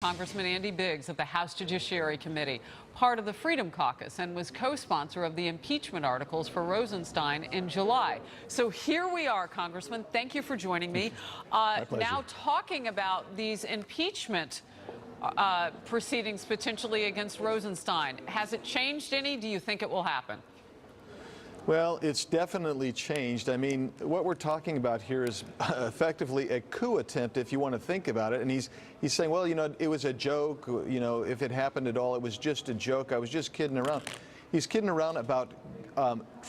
Congressman Andy Biggs of the House Judiciary Committee, part of the Freedom Caucus, and was co-sponsor of the impeachment articles for Rosenstein in July. So here we are, Congressman. Thank you for joining me. Now talking about these impeachment proceedings potentially against Rosenstein. Has it changed any? Do you think it will happen? Well, it's definitely changed. I mean, what we're talking about here is effectively a coup attempt, if you want to think about it. And he's saying, well, you know, it was a joke. You know, if it happened at all, it was just a joke. I was just kidding around. He's kidding around about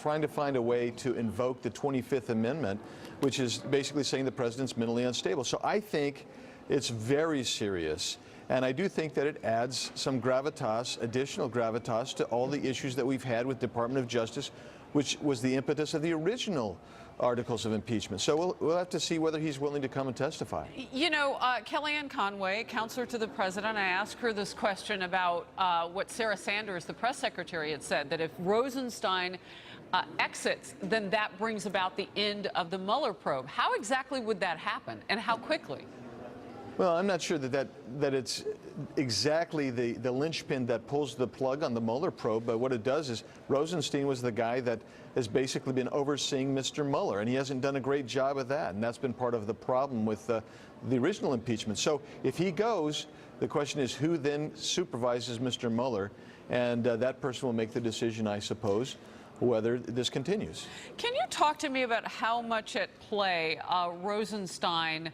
trying to find a way to invoke the 25th Amendment, which is basically saying the president's mentally unstable. So I think it's very serious. And I do think that it adds some gravitas, additional gravitas, to all the issues that we've had with Department of Justice, which was the impetus of the original articles of impeachment. So we'll have to see whether he's willing to come and testify. You know, Kellyanne Conway, counselor to the president, I asked her this question about what Sarah Sanders, the press secretary, had said, that if Rosenstein exits, then that brings about the end of the Mueller probe. How exactly would that happen, and how quickly? Well, I'm not sure that it's exactly the linchpin that pulls the plug on the Mueller probe, but what it does is Rosenstein was the guy that has basically been overseeing Mr. Mueller, and he hasn't done a great job of that, and that's been part of the problem with the original impeachment. So if he goes, the question is who then supervises Mr. Mueller, and that person will make the decision, I suppose, whether this continues. Can you talk to me about how much at play Rosenstein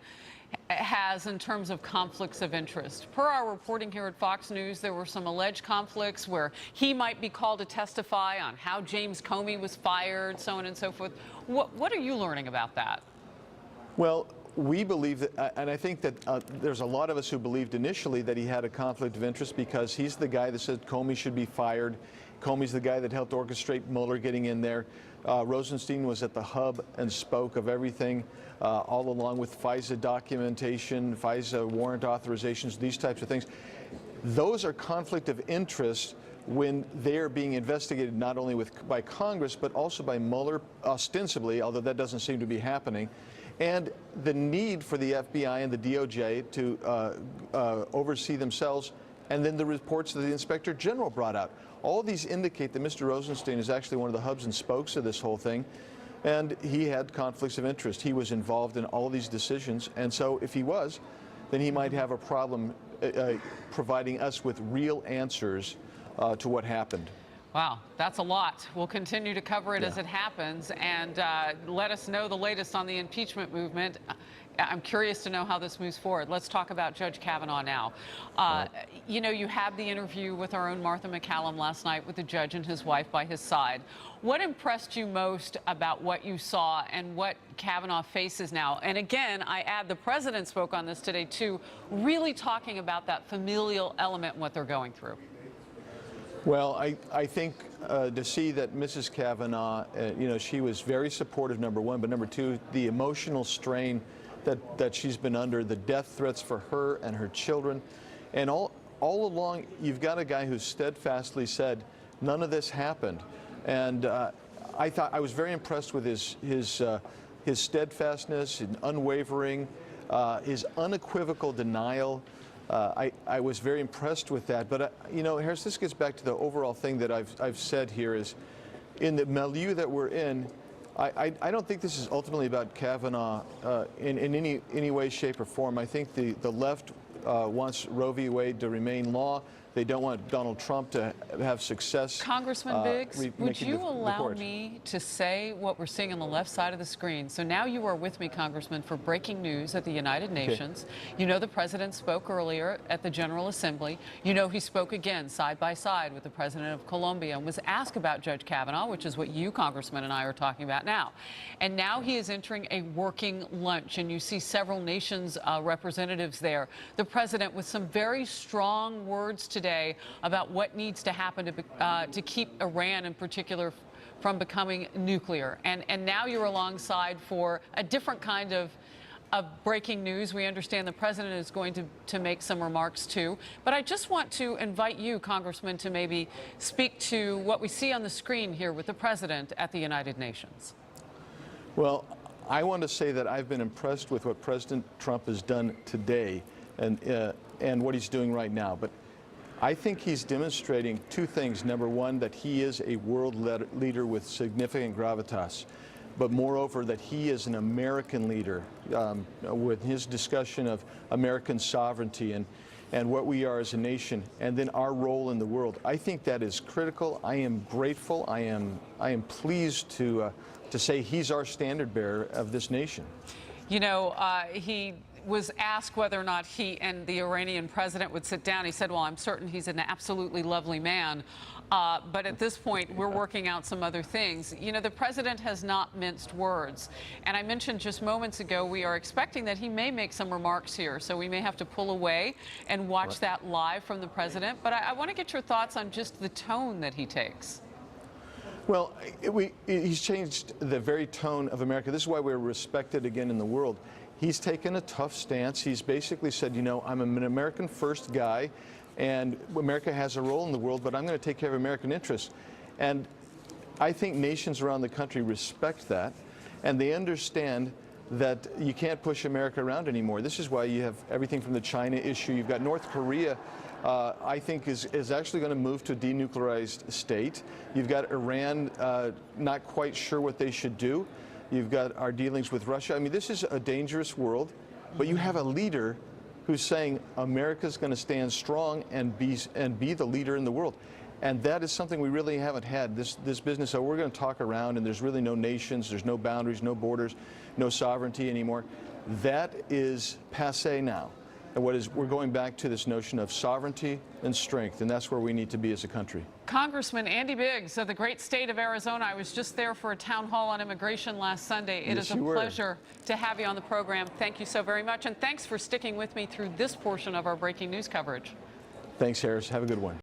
has in terms of conflicts of interest? Per our reporting here at Fox News, there were some alleged conflicts where he might be called to testify on how James Comey was fired, so on and so forth. What are you learning about that? Well, we believe that, and I think that there's a lot of us who believed initially that he had a conflict of interest because he's the guy that said Comey should be fired. Comey's the guy that helped orchestrate Mueller getting in there. Rosenstein was at the hub and spoke of everything all along with FISA documentation, FISA warrant authorizations, these types of things. Those are conflict of interest when they're being investigated not only by Congress but also by Mueller ostensibly, although that doesn't seem to be happening. And the need for the FBI and the DOJ to oversee themselves, and then the reports that the Inspector General brought out. All these indicate that Mr. Rosenstein is actually one of the hubs and spokes of this whole thing, and he had conflicts of interest. He was involved in all these decisions, and so if he was, then he might have a problem providing us with real answers to what happened. Wow, that's a lot. We'll continue to cover it as it happens, and let us know the latest on the impeachment movement. I'm curious to know how this moves forward. Let's talk about Judge Kavanaugh now. You know, you had the interview with our own Martha McCallum last night with the judge and his wife by his side. What impressed you most about what you saw and what Kavanaugh faces now? And again, I add the president spoke on this today too, really talking about that familial element and what they're going through. Well, I think to see that Mrs. Kavanaugh, you know, she was very supportive, number one, but number two, the emotional strain that she's been under, the death threats for her and her children. And all along, you've got a guy who steadfastly said, none of this happened. And I was very impressed with his steadfastness, his unwavering, his unequivocal denial. I was very impressed with that. But, you know, Harris, this gets back to the overall thing that I've said here is, in the milieu that we're in, I don't think this is ultimately about Kavanaugh in any way, shape, or form. I think the left wants Roe v. Wade to remain law. They don't want Donald Trump to have success. Congressman Biggs, would you allow me to say what we're seeing on the left side of the screen? So now you are with me, Congressman, for breaking news at the United Nations. You know the president spoke earlier at the General Assembly. You know he spoke again side by side with the president of Colombia and was asked about Judge Kavanaugh, which is what you, Congressman, and I are talking about now. And now he is entering a working lunch, and you see several nations' representatives there. The president with some very strong words today about what needs to happen to keep Iran in particular from becoming nuclear. And now you're alongside for a different kind of breaking news. We understand the president is going to make some remarks too. But I just want to invite you, Congressman, to maybe speak to what we see on the screen here with the president at the United Nations. Well, I want to say that I've been impressed with what President Trump has done today. And and what he's doing right now. But I think he's demonstrating two things. Number one, that he is a world leader with significant gravitas, but moreover, that he is an American leader with his discussion of American sovereignty and what we are as a nation, and then our role in the world. I think that is critical. I am grateful. I am pleased to say he's our standard bearer of this nation. You know, he was asked whether or not he and the Iranian president would sit down. He said, well, I'm certain he's an absolutely lovely man. But at this point, we're working out some other things. You know, the president has not minced words. And I mentioned just moments ago, we are expecting that he may make some remarks here. So we may have to pull away and watch that live from the president. But I want to get your thoughts on just the tone that he takes. Well, he's changed the very tone of America. This is why we're respected again in the world. He's taken a tough stance. He's basically said, you know, I'm an American first guy, and America has a role in the world, but I'm going to take care of American interests. And I think nations around the country respect that, and they understand that you can't push America around anymore. This is why you have everything from the China issue. You've got North Korea, I think, is actually going to move to a denuclearized state. You've got Iran not quite sure what they should do. You've got our dealings with Russia. I mean, this is a dangerous world, but you have a leader who's saying America's going to stand strong and be the leader in the world. And that is something we really haven't had, this business of we're going to talk around and there's really no nations, there's no boundaries, no borders, no sovereignty anymore. That is passé now. And we're going back to this notion of sovereignty and strength, and that's where we need to be as a country. Congressman Andy Biggs of the great state of Arizona. I was just there for a town hall on immigration last Sunday. It is a pleasure to have you on the program. Thank you so very much, and thanks for sticking with me through this portion of our breaking news coverage. Thanks, Harris. Have a good one.